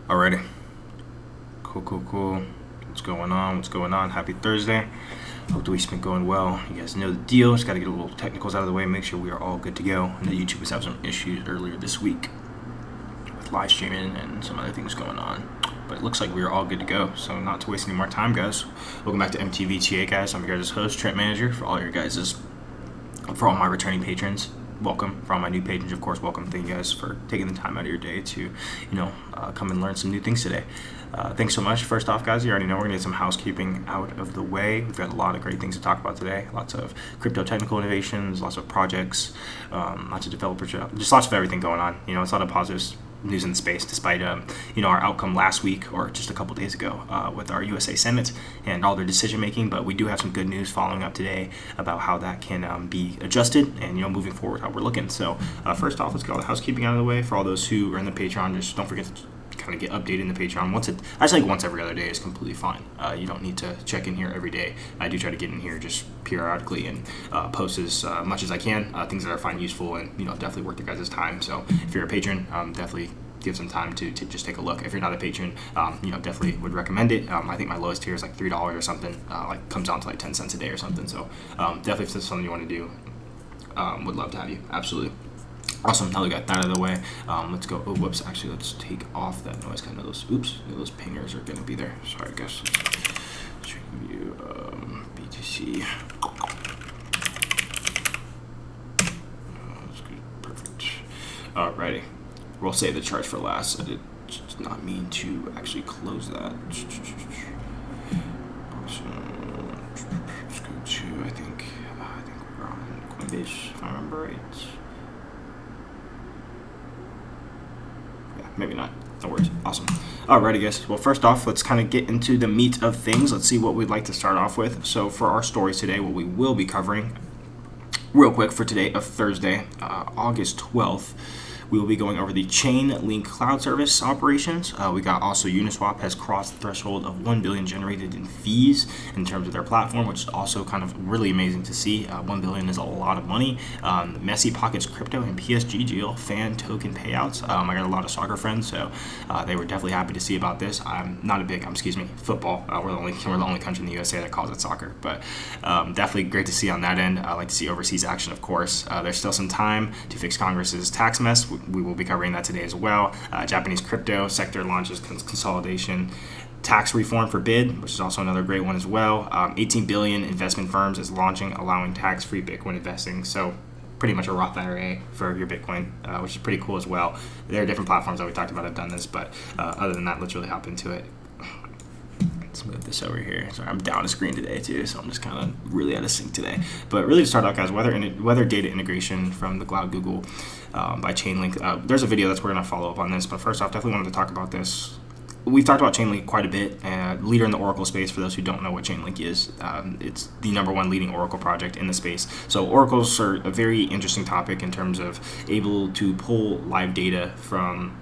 Alrighty. Cool. What's going on? Happy Thursday. Hope the week's been going well. You guys know the deal. Just got to get a little technicals out of the way, make sure we are all good to go. I know YouTube was having some issues earlier this week with live streaming and some other things going on. But it looks like we are all good to go. So not to waste any more time, guys. Welcome back to MTV TA, guys. I'm your guys' host, Trent Manager. For all my returning patrons, welcome. For all my new patrons, of course, welcome. Thank you guys for taking the time out of your day to, come and learn some new things today. Thanks so much. First off, guys, you already know we're going to get some housekeeping out of the way. We've got a lot of great things to talk about today. Lots of crypto technical innovations, lots of projects, lots of developers, just lots of everything going on. It's a lot of positive news in the space, despite our outcome last week or just a couple days ago with our U.S.A. Senate and all their decision making. But we do have some good news following up today about how that can be adjusted and moving forward how we're looking. So first off, let's get all the housekeeping out of the way. For all those who are in the Patreon, just don't forget to kind of get updated in the Patreon. Once every other day is completely fine. You don't need to check in here every day. I do try to get in here just periodically and post as much as I can, things that I find useful and definitely worth your guys' time. So if you're a patron, definitely give some time to just take a look. If you're not a patron, definitely would recommend it. I think my lowest tier is like $3 or something, comes down to like 10 cents a day or something. So definitely if that's something you want to do, would love to have you. Absolutely. Awesome. Now we got that out of the way. Let's go. Oh, whoops. Actually, let's take off that noise. Kind of those. Oops. Those pingers are going to be there. Sorry, guys. BTC. That's good. Perfect. Alrighty. We'll save the charts for last. I did not mean to actually close that. Let's go to. I think we're on Coinbase, if I remember right. Maybe not. No worries. Awesome. Alrighty, guys. Well, first off, let's kind of get into the meat of things. Let's see what we'd like to start off with. So for our stories today, what we will be covering real quick for today of Thursday, August 12th, we will be going over the Chainlink cloud service operations. We got also UniSwap has crossed the threshold of 1 billion generated in fees in terms of their platform, which is also kind of really amazing to see. 1 billion is a lot of money. Messi pockets crypto and PSG deal fan token payouts. I got a lot of soccer friends, so they were definitely happy to see about this. Football. We're the only country in the U.S.A. that calls it soccer, but definitely great to see on that end. I like to see overseas action, of course. There's still some time to fix Congress's tax mess. We will be covering that today as well. Japanese crypto sector launches consolidation tax reform for BID, which is also another great one as well. 18 billion investment firms is launching, allowing tax-free Bitcoin investing. So pretty much a Roth IRA for your Bitcoin, which is pretty cool as well. There are different platforms that we talked about have done this, but other than that, let's really hop into it. Let's move this over here. Sorry, I'm down a screen today too, so I'm just kind of really out of sync today. But really to start out, guys, weather data integration from the cloud Google by Chainlink. There's a video that's we're going to follow up on this, but first off, definitely wanted to talk about this. We've talked about Chainlink quite a bit. Leader in the Oracle space, for those who don't know what Chainlink is, it's the #1 leading Oracle project in the space. So oracles are a very interesting topic in terms of able to pull live data from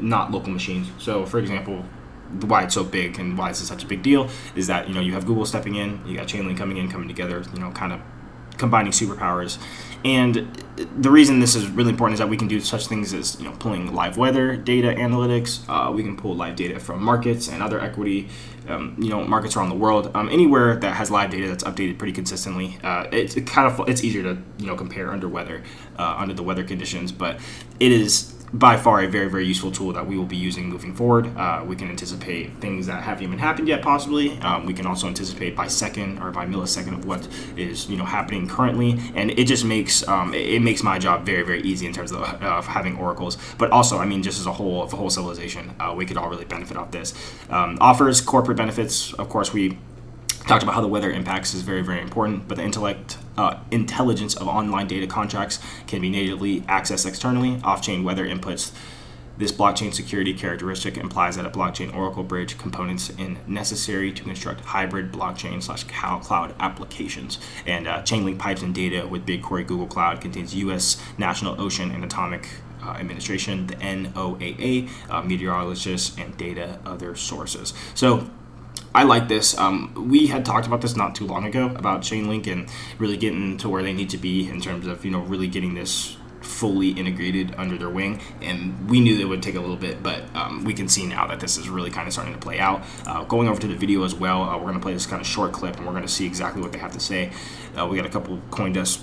not local machines. So for example, why it's so big and why this is such a big deal is that you have Google stepping in, you got Chainlink coming together, kind of combining superpowers. And the reason this is really important is that we can do such things as pulling live weather data analytics. We can pull live data from markets and other equity markets around the world. Anywhere that has live data that's updated pretty consistently, it's easier to compare under the weather conditions, but it is by far a very, very useful tool that we will be using moving forward. We can anticipate things that haven't even happened yet, possibly. We can also anticipate by second or by millisecond of what is happening currently, and it just makes my job very, very easy in terms of having oracles. But also, just as a whole civilization, we could all really benefit off this. Offers corporate benefits. Of course, we talked about how the weather impacts is very, very important, but the intelligence of online data contracts can be natively accessed externally. Off-chain weather inputs. This blockchain security characteristic implies that a blockchain Oracle bridge components in necessary to construct hybrid blockchain/cloud applications. And Chainlink pipes and data with BigQuery Google Cloud contains U.S. national ocean and atomic Administration, the NOAA, meteorologists, and data other sources. So I like this. We had talked about this not too long ago about Chainlink and really getting to where they need to be in terms of, really getting this fully integrated under their wing, and we knew it would take a little bit, but we can see now that this is really kind of starting to play out. Going over to the video as well, we're going to play this kind of short clip and we're going to see exactly what they have to say. We got a couple CoinDesk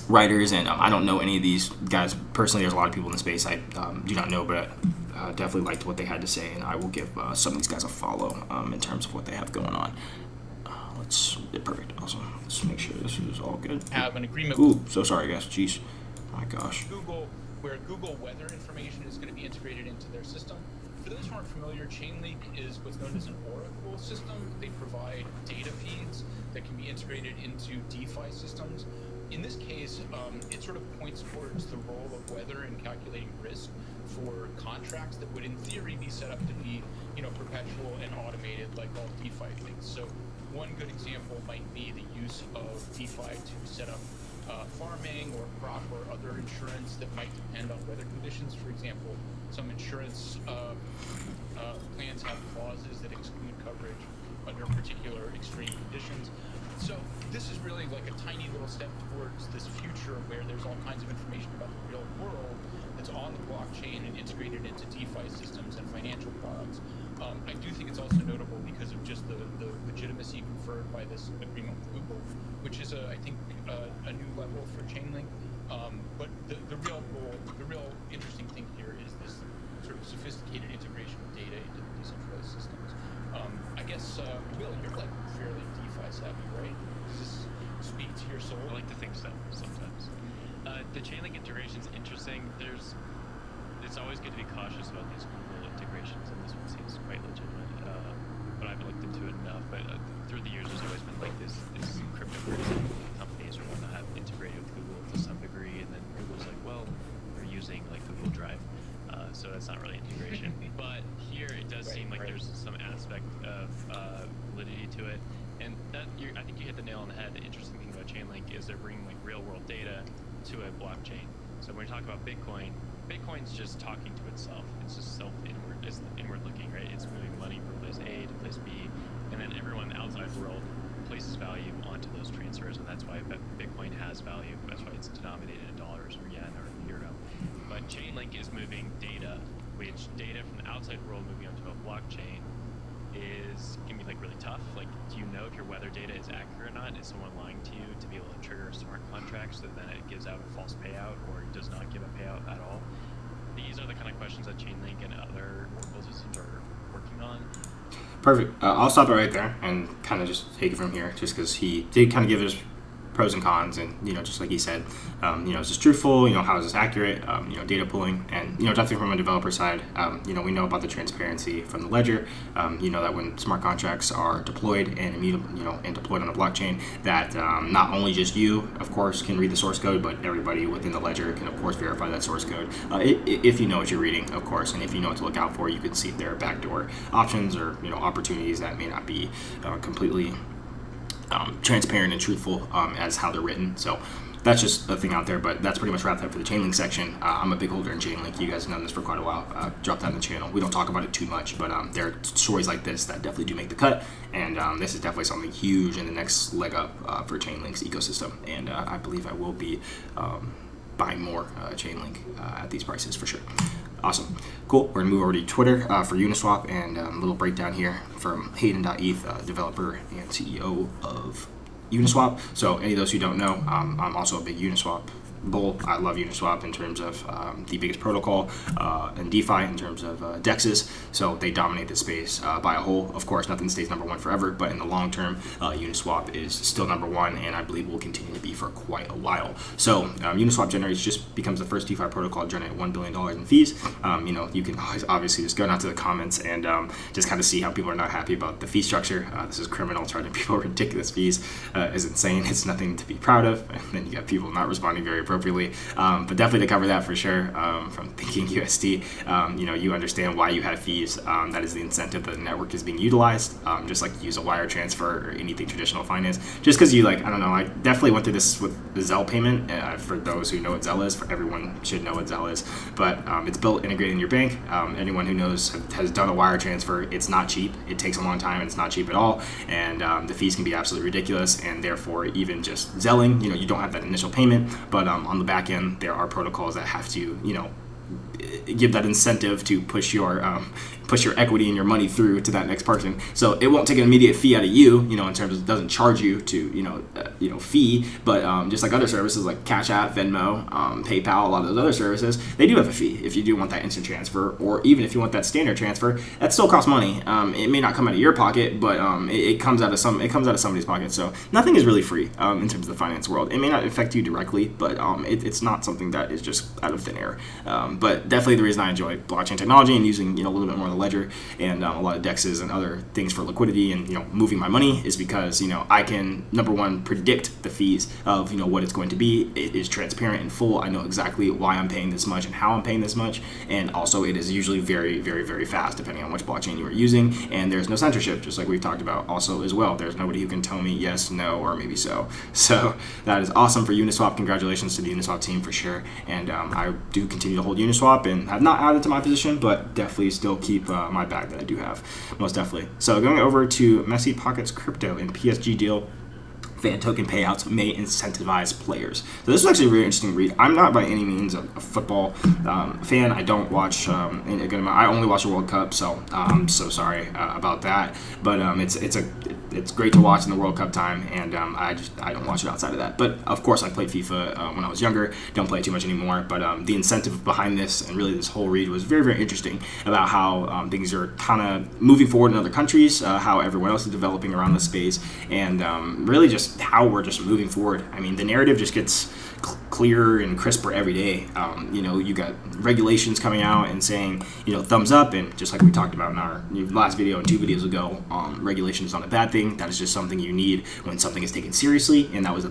writers, and I don't know any of these guys personally. There's a lot of people in the space I do not know, but definitely liked what they had to say, and I will give some of these guys a follow in terms of what they have going on. Perfect, awesome. Let's make sure this is all good. Have an agreement. Ooh, so sorry guys, jeez. My gosh. Google, where Google weather information is going to be integrated into their system. For those who aren't familiar, Chainlink is what's known as an oracle system. They provide data feeds that can be integrated into DeFi systems. In this case, it sort of points towards the role of weather in calculating risk for contracts that would, in theory, be set up to be, perpetual and automated, like all DeFi things. So, one good example might be the use of DeFi to set up farming or crop or other insurance that might depend on weather conditions. For example, some insurance plans have clauses that exclude coverage under particular extreme conditions. So this is really like a tiny little step towards this future where there's all kinds of information about the real world that's on the blockchain and integrated into DeFi systems and financial products. I do think it's also notable because of just the legitimacy conferred by this agreement with Google, which is, I think, a new level for Chainlink. But the real interesting thing here is this sort of sophisticated integration of data into the decentralized systems. I guess, Will, you're like fairly DeFi savvy, right? Does this speak to your soul? I like to think so sometimes. The Chainlink integration is interesting. It's always good to be cautious about these Google integrations, and this one seems quite legitimate. But I haven't looked into it enough. But through the years, there's always been like this cryptocurrency companies want to have integrated with Google to some degree, and then Google's like, well, we're using like Google Drive, so that's not really integration. But here, it does seem like there's some aspect of validity to it, and I think you hit the nail on the head. The interesting thing about Chainlink is they're bringing like real-world data to a blockchain. So when we talk about Bitcoin's just talking to itself. It's just it's inward looking, right? It's moving money from place A to place B, and then everyone outside the world places value onto those transfers, and that's why Bitcoin has value. That's why it's denominated in dollars or yen or euro. But Chainlink is moving data, which data from the outside world moving onto a blockchain can be like really tough. Like, do you know if your weather data is accurate or not? Is someone lying to you to be able to trigger a smart contract so then it gives out a false payout or does not give a payout at all? These are the kind of questions that Chainlink and other Oracle systems are working on. Perfect. I'll stop it right there and kind of just take it from here, just because he did kind of give his pros and cons, and just like he said, is this truthful? How is this accurate? Data pooling, and definitely from a developer side, we know about the transparency from the ledger. That when smart contracts are deployed and immutable, and deployed on the blockchain, that not only just you, of course, can read the source code, but everybody within the ledger can, of course, verify that source code. If you know what you're reading, of course, and if you know what to look out for, you can see if there are backdoor options or opportunities that may not be completely transparent and truthful as how they're written. So that's just a thing out there, but that's pretty much wrapped up for the Chainlink section. I'm a big holder in Chainlink. You guys have known this for quite a while. Dropped that on the channel. We don't talk about it too much, but there are stories like this that definitely do make the cut, and this is definitely something huge in the next leg up for Chainlink's ecosystem, and I believe I will be buying more Chainlink at these prices for sure. Awesome. Cool. We're going to move over to Twitter for Uniswap, and a little breakdown here from Hayden.eth, developer and CEO of Uniswap. So any of those who don't know, I'm also a big Uniswap bull. I love Uniswap in terms of the biggest protocol and DeFi in terms of DEXs. So they dominate the space by a whole. Of course, nothing stays number one forever, but in the long term, Uniswap is still number one, and I believe will continue to be for quite a while. So Uniswap becomes the first DeFi protocol to generate $1 billion in fees. You can obviously just go down to the comments and just kind of see how people are not happy about the fee structure. This is criminal. Charging people ridiculous fees is insane. It's nothing to be proud of. And then you got people not responding very appropriately appropriately. But definitely to cover that for sure, from thinking USD, you understand why you have fees. That is the incentive that the network is being utilized, just like use a wire transfer or anything traditional finance. Just because I don't know, I definitely went through this with the Zelle payment. For those who know what Zelle is, for everyone should know what Zelle is. But it's built integrated in your bank. Anyone who knows has done a wire transfer. It's not cheap. It takes a long time. And it's not cheap at all. And the fees can be absolutely ridiculous. And therefore, even just Zelling, you don't have that initial payment. But on the back end, there are protocols that have to, give that incentive to push your equity and your money through to that next person. So it won't take an immediate fee out of you, in terms of it doesn't charge you to, fee, but just like other services like Cash App, Venmo, PayPal, a lot of those other services, they do have a fee if you do want that instant transfer, or even if you want that standard transfer, that still costs money. It may not come out of your pocket, but it comes out of somebody's pocket. So nothing is really free in terms of the finance world. It may not affect you directly, but it's not something that is just out of thin air. But definitely the reason I enjoy blockchain technology and using a little bit more of the ledger and a lot of dexes and other things for liquidity and moving my money is because I can, number one, predict the fees of what it's going to be. It is transparent and full. I know exactly why I'm paying this much and how I'm paying this much, and also it is usually very, very, very fast depending on which blockchain you are using, and there's no censorship, just like we've talked about also as well. There's nobody who can tell me yes, no, or maybe so. So that is awesome for UniSwap. Congratulations to the UniSwap team for sure, and I do continue to hold UniSwap and have not added to my position, but definitely still keep my bag that I do have, most definitely. So going over to Messi pockets crypto and PSG deal. Fan token payouts may incentivize players. So this is actually a really interesting read. I'm not by any means a football fan. I don't watch a good amount. I only watch the World Cup, so I'm so sorry about that. But it's great to watch in the World Cup time, and I don't watch it outside of that. But of course, I played FIFA when I was younger. Don't play it too much anymore. But the incentive behind this and really this whole read was very, very interesting about how things are kind of moving forward in other countries, how everyone else is developing around the space, and really just how we're just moving forward. I mean, the narrative just gets clearer and crisper every day. You got regulations coming out and saying, thumbs up, and just like we talked about in our last video and 2 videos ago, regulation is not a bad thing. That is just something you need when something is taken seriously, and that was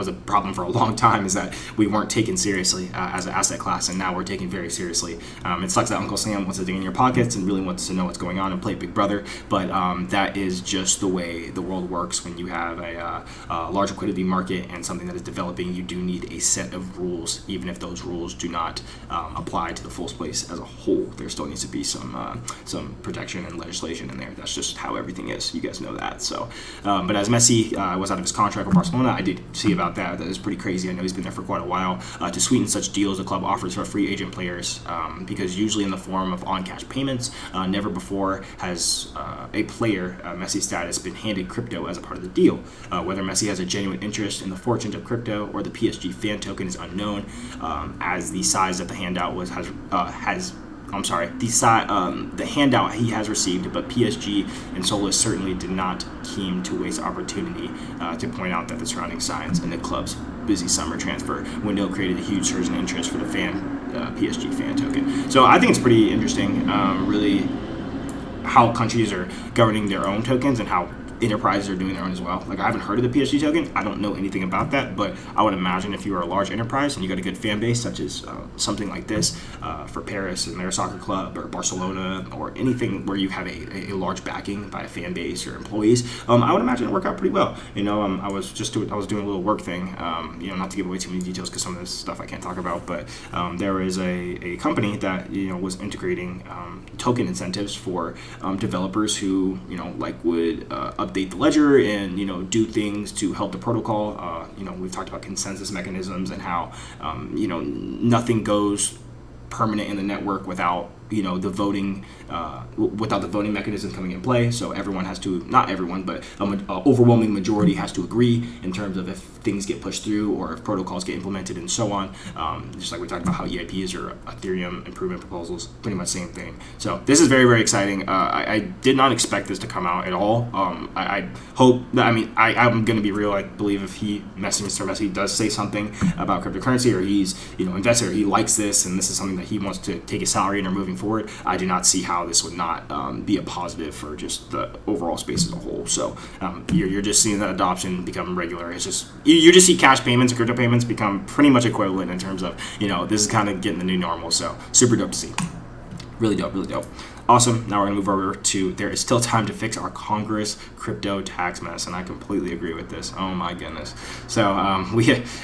a problem for a long time, is that we weren't taken seriously as an asset class, and now we're taken very seriously. It sucks that Uncle Sam wants to dig in your pockets and really wants to know what's going on and play Big Brother, but that is just the way the world works. When you have a large liquidity market and something that is developing, you do need a set of rules. Even if those rules do not apply to the full space as a whole, there still needs to be some protection and legislation in there. That's just how everything is. You guys know that. So, but as Messi was out of his contract with Barcelona, I did see about that. That is pretty crazy. I know he's been there for quite a while. To sweeten such deals, the club offers for free agent players, because usually in the form of on-cash payments. Never before has a player Messi status been handed crypto as a part of the deal. Whether Messi has a genuine interest in the fortunes of crypto or the PSG fan token is unknown, as the size of the handout the handout he has received, but PSG and Solis certainly did not keen to waste opportunity to point out that the surrounding signs in the club's busy summer transfer window created a huge surge in interest for the PSG fan token. So I think it's pretty interesting, really, how countries are governing their own tokens and how enterprises are doing their own as well. Like, I haven't heard of the PSG token. I don't know anything about that, but I would imagine if you are a large enterprise and you got a good fan base, such as something like this for Paris and their soccer club, or Barcelona, or anything where you have a large backing by a fan base or employees, I would imagine it work out pretty well. I was doing a little work thing, not to give away too many details because some of this stuff I can't talk about, but there is a company that was integrating token incentives for developers who would update the ledger and do things to help the protocol. We've talked about consensus mechanisms and how nothing goes permanent in the network without the voting mechanism coming in play. So everyone has to, not everyone, but an overwhelming majority has to agree in terms of if things get pushed through or if protocols get implemented and so on. Just like we talked about how EIPs or Ethereum improvement proposals, pretty much same thing. So this is very, very exciting. I did not expect this to come out at all. I hope that, I'm going to be real. I believe if Mr. Messi does say something about cryptocurrency, or he's invested, or he likes this and this is something that he wants to take his salary in or moving forward, I do not see how this would not be a positive for just the overall space as a whole. So you're just seeing that adoption become regular. It's just you just see cash payments and crypto payments become pretty much equivalent in terms of, this is kind of getting the new normal. So super dope to see. Really dope, really dope. Awesome. Now we're going to move over to there is still time to fix our Congress crypto tax mess, and I completely agree with this. Oh my goodness. So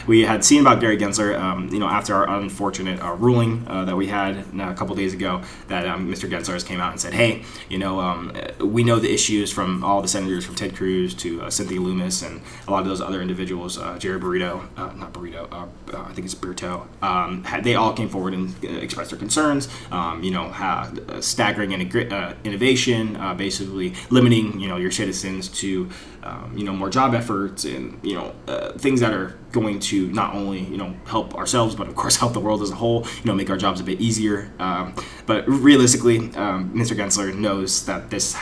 we had seen about Gary Gensler, after our unfortunate ruling that we had a couple days ago, that Mr. Gensler came out and said, hey, we know the issues from all the senators, from Ted Cruz to Cynthia Loomis and a lot of those other individuals, Jerry Burrito, not Burrito, I think it's Burrito. They all came forward and expressed their concerns. Staggering innovation, basically limiting, your citizens to, more job efforts and, things that are going to not only, help ourselves, but of course help the world as a whole, make our jobs a bit easier. But realistically, Mr. Gensler knows that this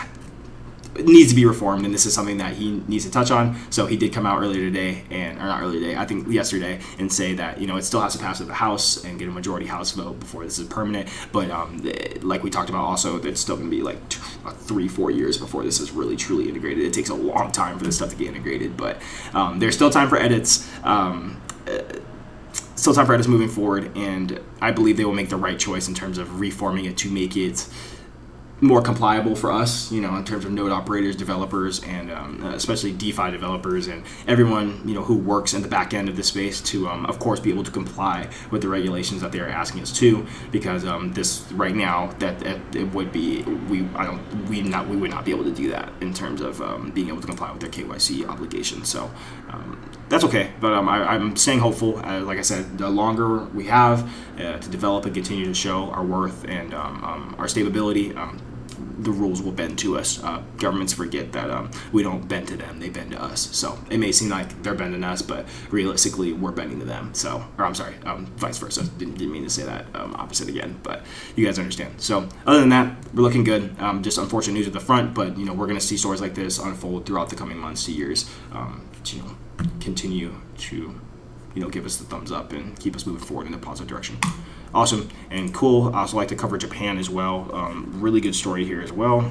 needs to be reformed, and this is something that he needs to touch on. So he did come out I think yesterday, and say that it still has to pass with the House and get a majority House vote before this is permanent. But like we talked about, also it's still going to be like 3-4 years before this is really truly integrated. It takes a long time for this stuff to get integrated, but there's still time for edits. Still time for edits moving forward, and I believe they will make the right choice in terms of reforming it to make it more compliable for us, in terms of node operators, developers, and especially DeFi developers and everyone, who works in the back end of this space to, of course, be able to comply with the regulations that they are asking us to. Because this right now, that it would be we would not be able to do that in terms of being able to comply with their KYC obligations. So that's okay, but I'm staying hopeful. Like I said, the longer we have to develop and continue to show our worth and our stability, the rules will bend to us. Governments forget that we don't bend to them, they bend to us. So it may seem like they're bending us, but realistically, we're bending to them. So, or I'm sorry, vice versa. Didn't mean to say that opposite again, but you guys understand. So other than that, we're looking good. Just unfortunate news at the front, but we're going to see stories like this unfold throughout the coming months to years to continue to give us the thumbs up and keep us moving forward in a positive direction. Awesome and cool. I also like to cover Japan as well. Really good story here as well.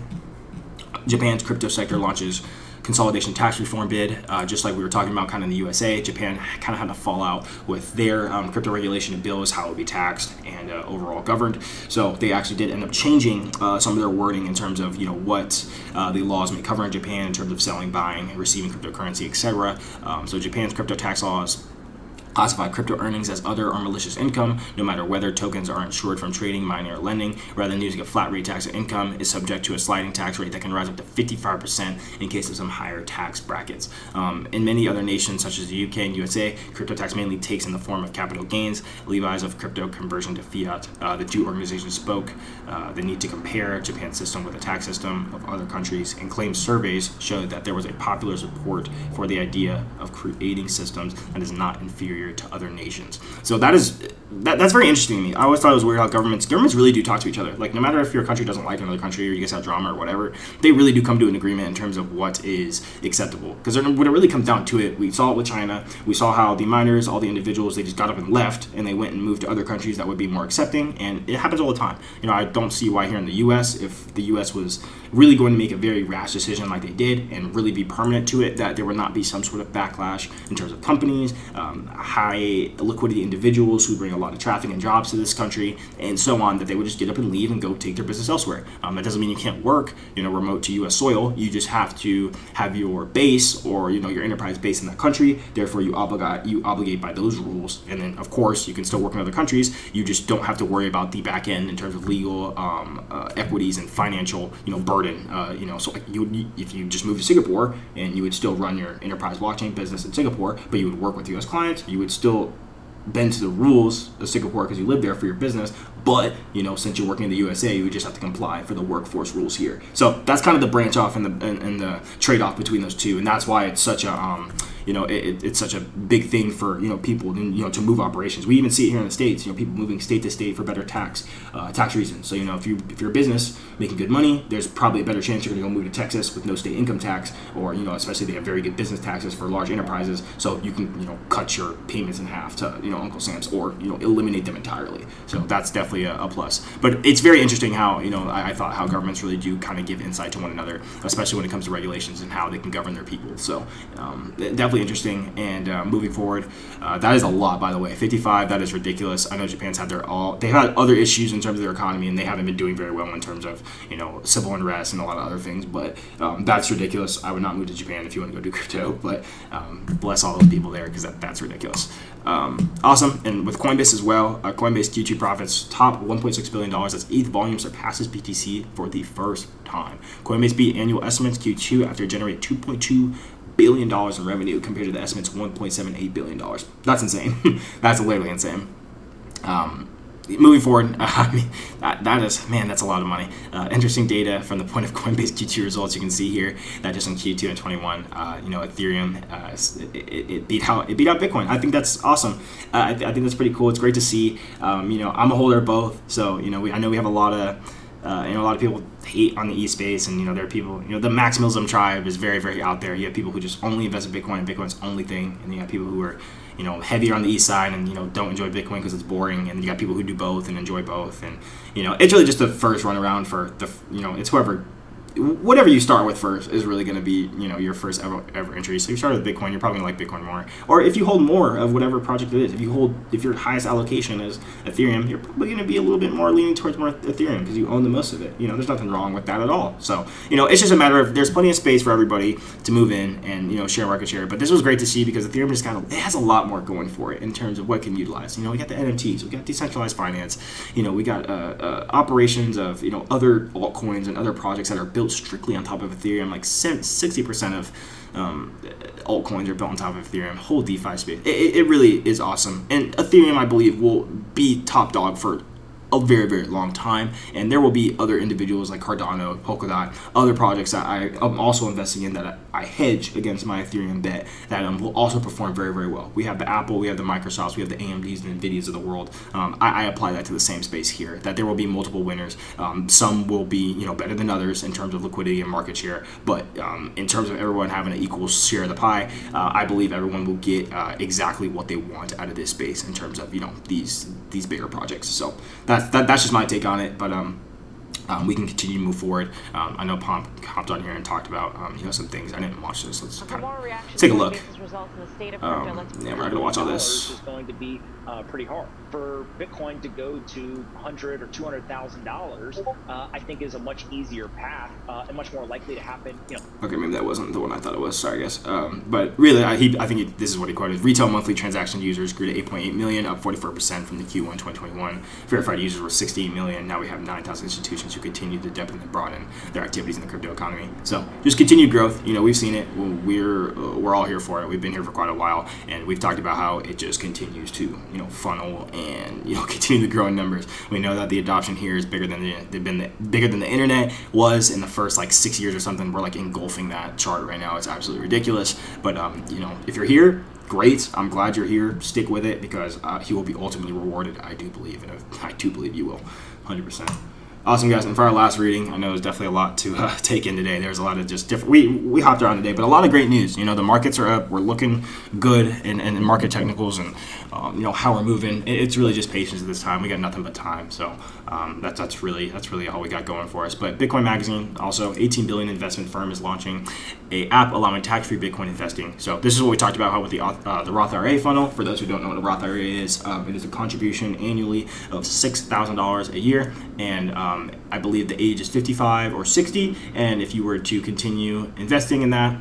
Japan's crypto sector launches consolidation tax reform bid. Just like we were talking about kind of in the U.S.A., Japan kind of had to fall out with their crypto regulation and bills, how it would be taxed and overall governed. So they actually did end up changing some of their wording in terms of what the laws may cover in Japan in terms of selling, buying, receiving cryptocurrency, etc. So Japan's crypto tax laws classify crypto earnings as other or malicious income, no matter whether tokens are insured from trading, mining, or lending. Rather than using a flat rate tax on income, is subject to a sliding tax rate that can rise up to 55% in case of some higher tax brackets. In many other nations, such as the UK and U.S.A., crypto tax mainly takes in the form of capital gains, levies of crypto conversion to fiat. The two organizations spoke the need to compare Japan's system with the tax system of other countries, and claimed surveys showed that there was a popular support for the idea of creating systems that is not inferior to other nations. So that's very interesting to me. I always thought it was weird how governments really do talk to each other. Like, no matter if your country doesn't like another country or you guys have drama or whatever, they really do come to an agreement in terms of what is acceptable. Because when it really comes down to it, we saw it with China. We saw how the miners, all the individuals, they just got up and left, and they went and moved to other countries that would be more accepting. And it happens all the time. I don't see why here in the U.S., if the U.S. was really going to make a very rash decision like they did and really be permanent to it, that there would not be some sort of backlash in terms of companies, high liquidity individuals who bring a lot of traffic and jobs to this country, and so on, that they would just get up and leave and go take their business elsewhere. That doesn't mean you can't work, remote to U.S. soil. You just have to have your base or, your enterprise base in that country. Therefore, you obligate by those rules. And then, of course, you can still work in other countries. You just don't have to worry about the back end in terms of legal equities and financial, burden. So like if you just move to Singapore, and you would still run your enterprise blockchain business in Singapore, but you would work with U.S. clients, you would still bend to the rules of Singapore because you live there for your business. But since you're working in the U.S.A., you would just have to comply for the workforce rules here. So that's kind of the branch off and the trade-off between those two, and that's why it's such a it's such a big thing for people to move operations. We even see it here in the States, people moving state to state for better tax reasons. So if you're a business making good money, there's probably a better chance you're going to go move to Texas with no state income tax, or especially they have very good business taxes for large enterprises, so you can cut your payments in half to Uncle Sam's, or eliminate them entirely. So that's definitely a plus. But it's very interesting how I thought how governments really do kind of give insight to one another, especially when it comes to regulations and how they can govern their people. So definitely interesting. And moving forward, that is a lot, by the way. 55, that is ridiculous. I know Japan's had they've had other issues in terms of their economy, and they haven't been doing very well in terms of civil unrest and a lot of other things. But that's ridiculous. I would not move to Japan if you want to go do crypto. But bless all those people there, because that's ridiculous. Awesome. And with Coinbase as well, Coinbase Q2 profits top $1.6 billion as ETH volume surpasses BTC for the first time. Coinbase beat annual estimates Q2 after generating $2.2 billion in revenue compared to the estimates $1.78 billion. That's insane. That's literally insane. Moving forward, that's a lot of money. Interesting data from the point of Coinbase Q2 results. You can see here that just in Q2 and 21, Ethereum it beat out Bitcoin. I think that's awesome. I think that's pretty cool. It's great to see. I'm a holder of both, so I know we have a lot of. A lot of people hate on the ETH space, and there are people. The maximalism tribe is very, very out there. You have people who just only invest in Bitcoin and Bitcoin's only thing, and you have people who are heavier on the ETH side and don't enjoy Bitcoin because it's boring, and you got people who do both and enjoy both, and it's really just the first run around for the it's whatever you start with first is really going to be your first ever entry. So if you start with Bitcoin, you're probably going to like Bitcoin more, or if you hold more of whatever project it is. If your highest allocation is Ethereum, you're probably going to be a little bit more leaning towards more Ethereum because you own the most of it. There's nothing wrong with that at all. So it's just a matter of there's plenty of space for everybody to move in and share market share. But this was great to see because Ethereum just it has a lot more going for it in terms of what it can utilize. We got the NFTs, we got decentralized finance, we got operations of other altcoins and other projects that are built strictly on top of Ethereum. Like 60% of altcoins are built on top of Ethereum. Whole DeFi space. It really is awesome. And Ethereum, I believe, will be top dog for a very, very long time, and there will be other individuals like Cardano, Polkadot, other projects that I am also investing in that I hedge against my Ethereum bet that will also perform very, very well. We have the Apple, we have the Microsofts, we have the AMDs and NVIDIAs of the world. I apply that to the same space here, that there will be multiple winners. Some will be better than others in terms of liquidity and market share, but in terms of everyone having an equal share of the pie, I believe everyone will get exactly what they want out of this space in terms of these bigger projects. So that's just my take on it, but we can continue to move forward. I know Pomp hopped on here and talked about some things. I didn't watch this. Let's kind of take a look. We're not going to watch all this. Is going to be pretty hard for Bitcoin to go to $100,000 or $200,000. I think is a much easier path and much more likely to happen. Okay, maybe that wasn't the one I thought it was. Sorry, guys. But really, I think this is what he quoted. Retail monthly transaction users grew to 8.8 million, up 44% from the Q1 2021. Verified users were 68 million. Now we have 9,000 institutions who continue to deepen and broaden their activities in the crypto economy. So just continued growth. We've seen it. We're all here for it. We've been here for quite a while, and we've talked about how it just continues to funnel and continue to grow in numbers. We know that the adoption here is bigger than the internet was in the first 6 years or something. We're engulfing that chart right now. It's absolutely ridiculous. But if you're here, great. I'm glad you're here. Stick with it because he will be ultimately rewarded. I do believe, and I do believe you will, 100%. Awesome, guys. And for our last reading, I know there's definitely a lot to take in today. There's a lot of just different. We hopped around today, but a lot of great news. The markets are up. We're looking good in market technicals and how we're moving. It's really just patience at this time. We got nothing but time. So that's really all we got going for us. But Bitcoin Magazine, also 18 billion investment firm, is launching a app allowing tax-free Bitcoin investing. So this is what we talked about, how with the Roth IRA funnel. For those who don't know what a Roth IRA is, it is a contribution annually of $6,000 a year, and I believe the age is 55 or 60, and if you were to continue investing in that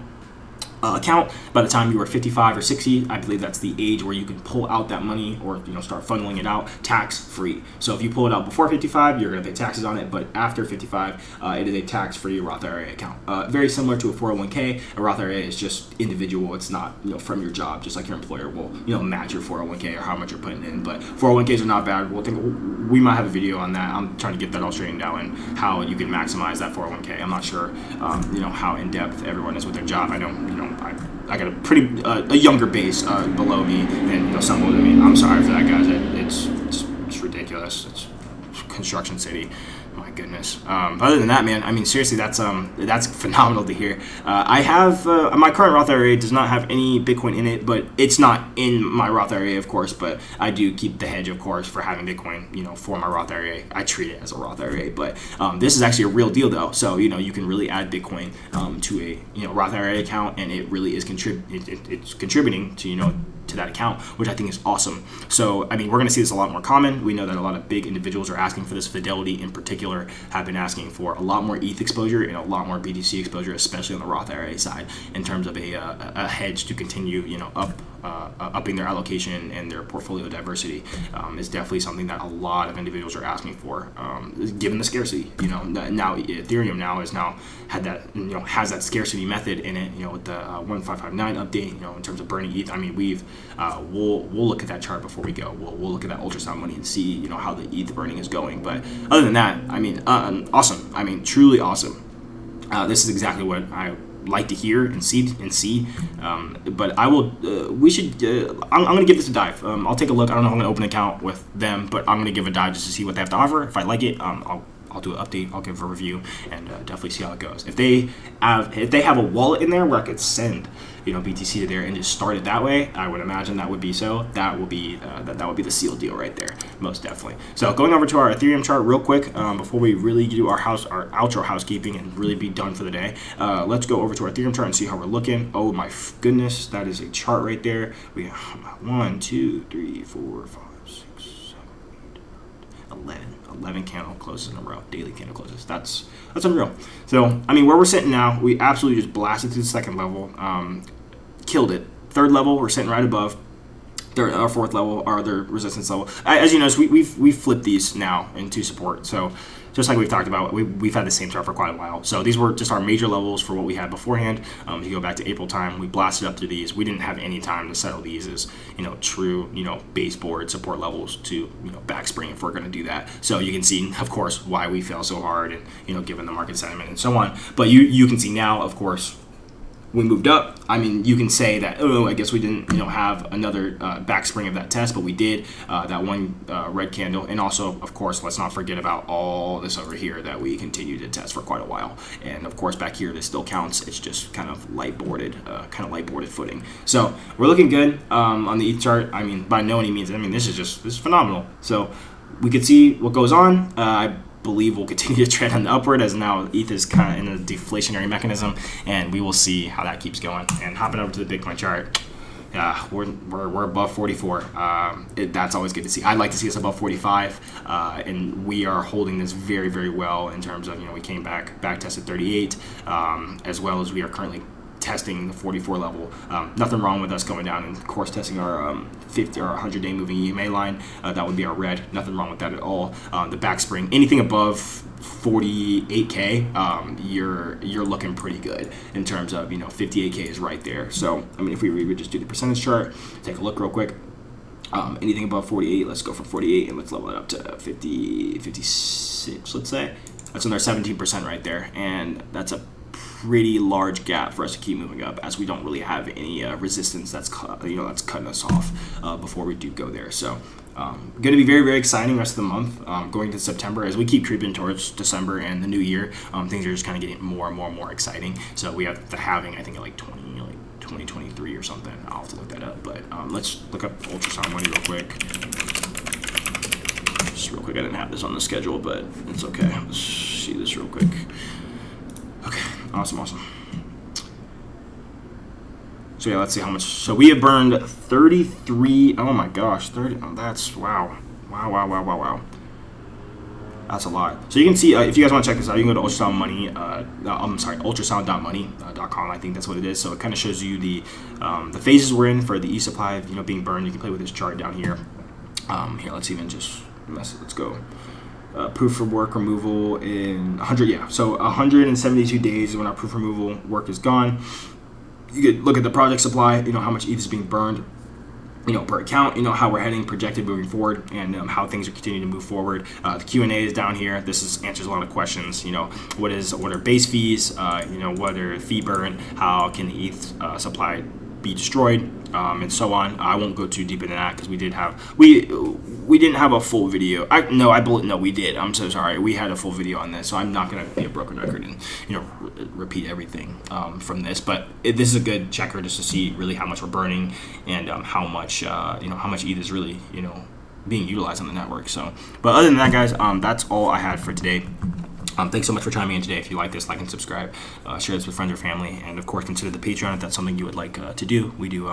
account by the time you are 55 or 60, I believe that's the age where you can pull out that money or start funneling it out tax free. So if you pull it out before 55, you're going to pay taxes on it, but after 55, it is a tax free Roth IRA account. Very similar to a 401k. A Roth IRA is just individual. It's not from your job, just like your employer will match your 401k or how much you're putting in. But 401ks are not bad. We might have a video on that. I'm trying to get that all straightened out and how you can maximize that 401k. I'm not sure how in depth everyone is with their job. I know I got a pretty a younger base below me, and some older than me. I'm sorry for that, guys. It's ridiculous. It's construction city. My goodness. Other than that, man, I mean, seriously, that's phenomenal to hear. I have my current Roth IRA does not have any Bitcoin in it, but it's not in my Roth IRA, of course. But I do keep the hedge, of course, for having Bitcoin, for my Roth IRA. I treat it as a Roth IRA, but this is actually a real deal, though. So you can really add Bitcoin to a Roth IRA account, and it really is it's contributing to that account, which I think is awesome. So, I mean, we're going to see this a lot more common. We know that a lot of big individuals are asking for this. Fidelity in particular have been asking for a lot more ETH exposure and a lot more BTC exposure, especially on the Roth IRA side, in terms of a hedge to continue, upping their allocation and their portfolio diversity is definitely something that a lot of individuals are asking for, given the scarcity. Now Ethereum had that, has that scarcity method in it, with the 1559 update, in terms of burning ETH. I mean, we'll look at that chart before we go. We'll look at that ultrasound money and see, how the ETH burning is going. But other than that, I mean, awesome. I mean, truly awesome. This is exactly what I like to hear and see. But I will. I'm going to give this a dive. I'll take a look. I don't know if I'm going to open an account with them, but I'm going to give a dive just to see what they have to offer. If I like it, I'll do an update. I'll give a review and definitely see how it goes. If they have a wallet in there where I could send BTC to there and just start it that way, I would imagine that would be so. That would be the seal deal right there, most definitely. So going over to our Ethereum chart real quick before we really do our outro housekeeping and really be done for the day. Let's go over to our Ethereum chart and see how we're looking. Oh my goodness, that is a chart right there. We have 1, 2, 3, 4, 5, 6, 7, 8, 11 candle closes in a row, daily candle closes. That's unreal. So, I mean, where we're sitting now, we absolutely just blasted through the second level, killed it. Third level, we're sitting right above. Fourth level, our other resistance level. As you notice, we've flipped these now into support. So, just like we've talked about, we've had the same chart for quite a while. So these were just our major levels for what we had beforehand. If you go back to April time, we blasted up through these. We didn't have any time to settle these as true baseboard support levels to back spring if we're going to do that. So you can see, of course, why we fell so hard and given the market sentiment and so on. But you can see now, of course, we moved up. I mean, you can say that, I guess we didn't, have another back spring of that test, but we did that one red candle. And also, of course, let's not forget about all this over here that we continued to test for quite a while. And of course, back here, this still counts. It's just kind of light boarded footing. So we're looking good on the ETH chart. I mean, by no any means. I mean, this is phenomenal. So we could see what goes on. I believe we'll continue to trend on the upward as now ETH is kind of in a deflationary mechanism, and we will see how that keeps going. And hopping over to the Bitcoin chart, we're above 44. That's always good to see. I'd like to see us above 45, and we are holding this very, very well in terms of we came back tested 38, as well as we are currently testing the 44 level. Nothing wrong with us going down and of course testing our 50 or 100-day moving EMA line. That would be our red. Nothing wrong with that at all. The back spring, anything above 48K, you're looking pretty good in terms of 58K is right there. So I mean, if we would just do the percentage chart, take a look real quick. Anything above 48, let's go for 48 and let's level it up to 50, 56, let's say. That's another 17% right there, and that's a pretty large gap for us to keep moving up, as we don't really have any resistance that's cutting us off before we do go there. So going to be very, very exciting rest of the month, going to September as we keep creeping towards December and the new year. Things are just kind of getting more and more exciting. So we have the halving, I think, at 2023 or something. I'll have to look that up, but let's look up ultrasound money real quick. Just real quick, I didn't have this on the schedule, but it's okay. Let's see this real quick. Okay, awesome. So yeah, let's see how much. So we have burned 33. Oh my gosh, 30. Oh, that's wow. That's a lot. So you can see if you guys want to check this out, you can go to ultrasound money. ultrasound.money.com. I think that's what it is. So it kind of shows you the phases we're in for the ETH supply, being burned. You can play with this chart down here. Here, let's even just let's go. Proof of work removal in 100, yeah. So 172 days when our proof removal work is gone. You could look at the project supply, how much ETH is being burned. per account, how we're heading, projected moving forward, and how things are continuing to move forward. The Q&A is down here. This answers a lot of questions. What are base fees? What are fee burn? How can the ETH supply be destroyed, and so on. I won't go too deep into that because we didn't have a full video. We did. I'm so sorry. We had a full video on this, so I'm not going to be a broken record and repeat everything from this. But this is a good checker just to see really how much we're burning and how much ETH is really being utilized on the network. So, but other than that, guys, that's all I had for today. Thanks so much for chiming in today. If you like this, like and subscribe, share this with friends or family, and of course consider the Patreon if that's something you would like to do. We do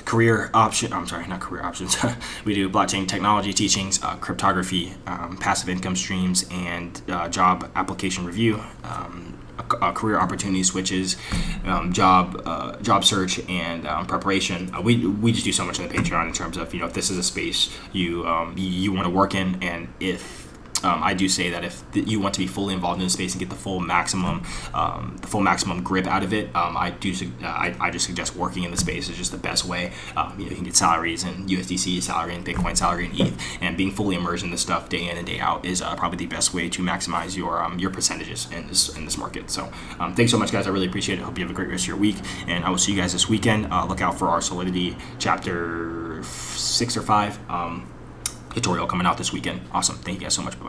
career options. We do blockchain technology teachings, cryptography, passive income streams, and job application review, career opportunity switches, job search, and preparation. We just do so much on the Patreon in terms of if this is a space you want to work in, and if I do say that if you want to be fully involved in the space and get the full maximum grip out of it, I just suggest working in the space is just the best way. You can get salaries in USDC, salary in Bitcoin, salary in ETH, and being fully immersed in this stuff day in and day out is probably the best way to maximize your percentages in this market. So thanks so much, guys. I really appreciate it. Hope you have a great rest of your week, and I will see you guys this weekend. Look out for our Solidity chapter 6 or 5. Tutorial coming out this weekend. Awesome. Thank you guys so much. Bye-bye.